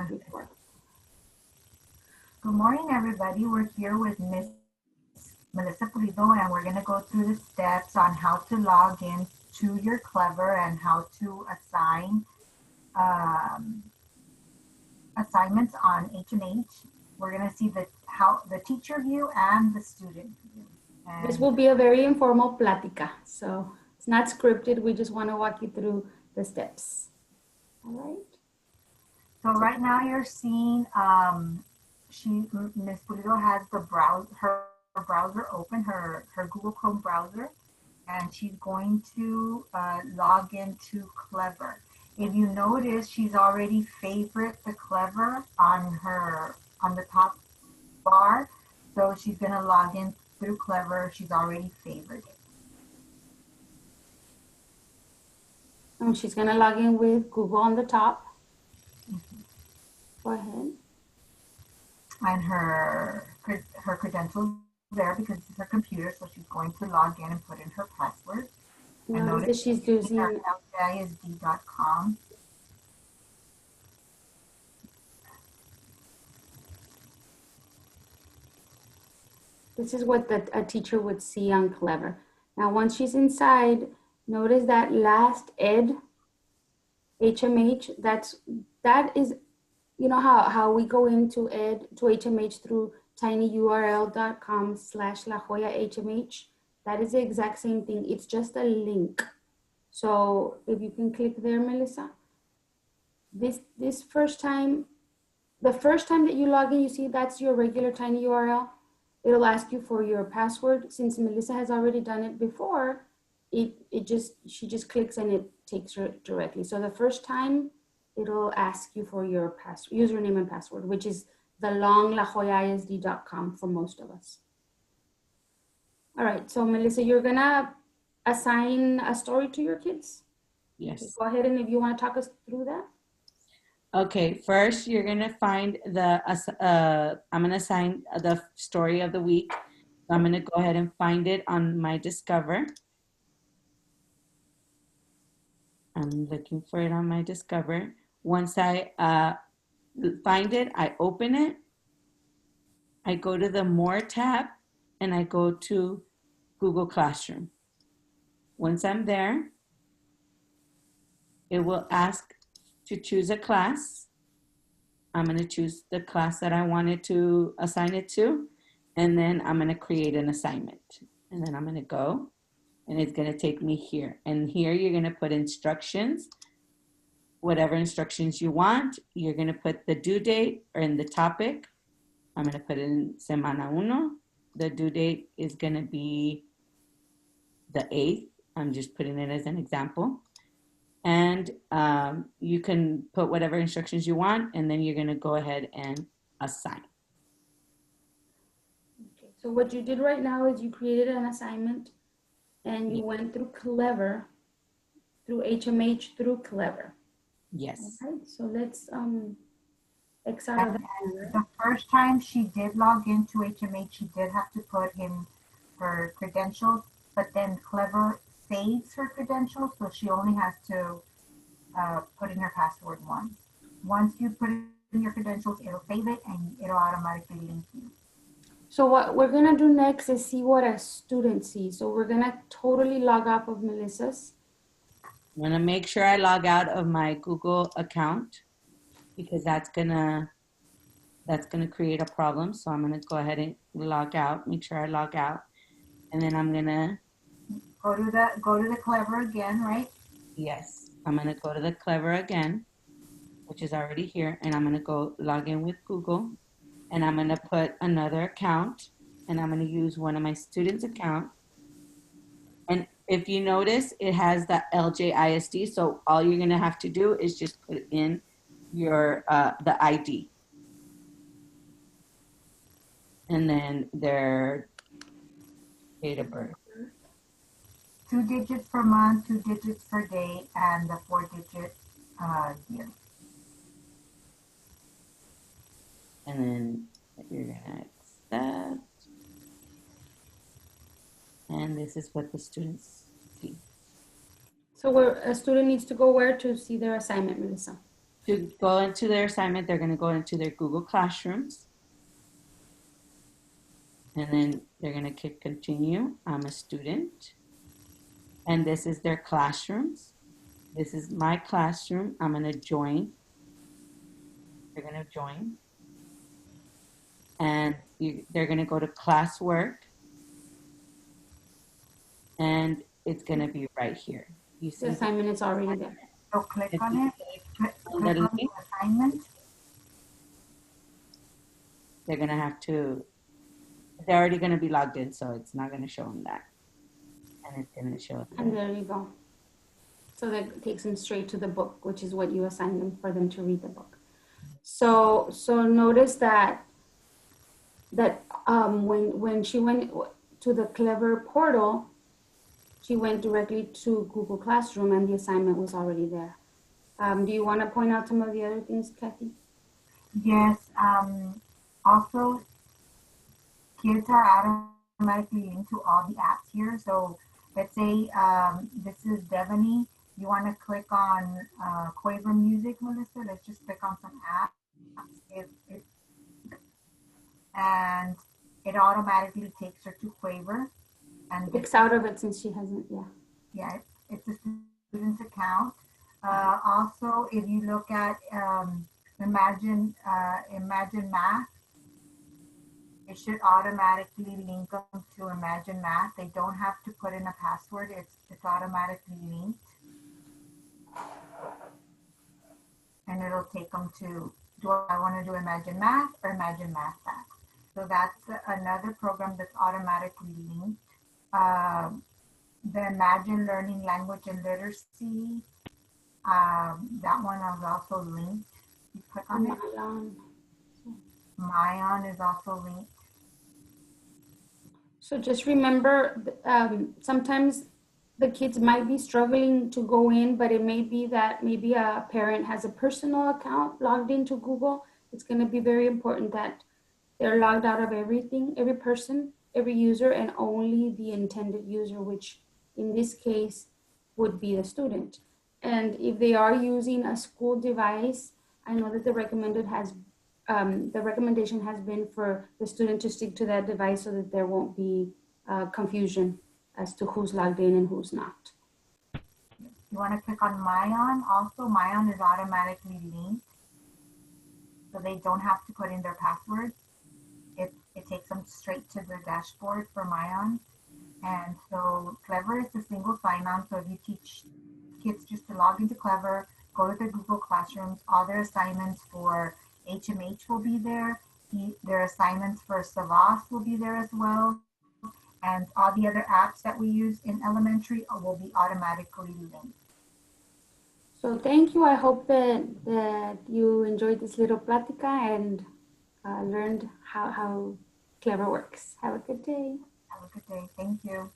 before. Good morning, everybody. We're here with Miss Melissa Pulido, and we're going to go through the steps on how to log in to your Clever and how to assign assignments on HMH. We're going to see the teacher view and the student view. And this will be a very informal plática, so it's not scripted. We just want to walk you through the steps. All right. So right now you're seeing Ms. Pulido has her browser open, her Google Chrome browser, and she's going to log into Clever. If you notice, she's already favorite the Clever on the top bar. So she's going to log in through Clever. She's already favored it. And she's going to log in with Google on the top. Go ahead. And her credentials there because it's her computer, so she's going to log in and put in her password. And Notice that she's using ljisd.com. This is what a teacher would see on Clever. Now, once she's inside, notice that last ed, HMH, that is, you know how we go into HMH through tinyurl.com/lajoyahmh. That is the exact same thing. It's just a link. So if you can click there, Melissa, the first time that you log in, you see that's your regular tinyurl. It'll ask you for your password. Since Melissa has already done it before, she just clicks and it takes her directly. So the first time it'll ask you for your username and password, which is the long lajoyahsd.com for most of us. All right, so Melissa, you're gonna assign a story to your kids? Yes. Okay, go ahead, and if you want to talk us through that. Okay, first you're gonna find I'm gonna assign the story of the week. I'm gonna go ahead and find it on my Discover. I'm looking for it on my Discover. Once I find it, I open it. I go to the More tab and I go to Google Classroom. Once I'm there, it will ask to choose a class. I'm going to choose the class that I wanted to assign it to, and then I'm going to create an assignment. And then I'm going to go, and it's going to take me here. And here you're going to put instructions, whatever instructions you want. You're going to put the due date or in the topic. I'm going to put in Semana Uno. The due date is going to be the 8th. I'm just putting it as an example. And you can put whatever instructions you want, and then you're going to go ahead and assign. Okay, so what you did right now is you created an assignment and you went through Clever, through HMH, through Clever. Yes. All right, so let's X out of that. The first time she did log into HMH, she did have to put in her credentials, but then Clever saves her credentials, so she only has to put in her password once. Once you put in your credentials, it'll save it and it'll automatically link you. So what we're gonna do next is see what a student sees. So we're gonna totally log off of Melissa's. I'm gonna make sure I log out of my Google account because that's gonna create a problem. So I'm gonna go ahead and log out, make sure I log out. And then I'm gonna go to the Clever again, right? Yes, I'm gonna go to the Clever again, which is already here, and I'm gonna go log in with Google, and I'm gonna put another account, and I'm gonna use one of my students' account. And if you notice, it has the LJISD, so all you're gonna have to do is just put in your the ID, and then their date of birth. 2 digits per month, 2 digits per day, and the 4-digit year. And then you're gonna accept. And this is what the students see. So where a student needs to go where to see their assignment, Melissa? To go into their assignment, they're going to go into their Google Classrooms. And then they're going to click continue. I'm a student. And this is their classrooms. This is my classroom. I'm going to join. They're going to join. And they're going to go to classwork. And it's going to be right here. You see The assignment is already there. So click on it. Click on the on the link. assignment. They're going to have to, they're already going to be logged in, so it's not going to show them that. And it's going to show them. And there you go. So that takes them straight to the book, which is what you assign them for them to read the book. So notice that when she went to the Clever portal, she went directly to Google Classroom and the assignment was already there. Do you want to point out some of the other things, Kathy? Yes. Also, kids are automatically linked to all the apps here. So let's say this is Devaney. You want to click on Quaver Music, Melissa. Let's just click on some apps. And it automatically takes her to Quaver. And It's out of it since she hasn't, yeah. yeah, it's a student's account. Also, if you look at Imagine Math, it should automatically link them to Imagine Math. They don't have to put in a password. It's automatically linked. And it'll take them to, do I want to do Imagine Math or Imagine Math Facts? So that's another program that's automatically linked. The Imagine Learning Language and Literacy, that one is also linked. You click on it. Mayan is also linked. So just remember, sometimes the kids might be struggling to go in, but it may be that maybe a parent has a personal account logged into Google. It's going to be very important that they're logged out of everything, every person, every user, and only the intended user, which in this case would be the student. And if they are using a school device, I know that the recommendation has been for the student to stick to that device so that there won't be confusion as to who's logged in and who's not. You want to click on Mayan. Also, Mayan is automatically linked, so they don't have to put in their password. It takes them straight to the dashboard for Mayan. And so Clever is a single sign-on. So if you teach kids just to log into Clever, go to their Google Classrooms, all their assignments for HMH will be there. Their assignments for Savas will be there as well. And all the other apps that we use in elementary will be automatically linked. So thank you. I hope that you enjoyed this little plática and learned how Clever works. Have a good day. Have a good day. Thank you.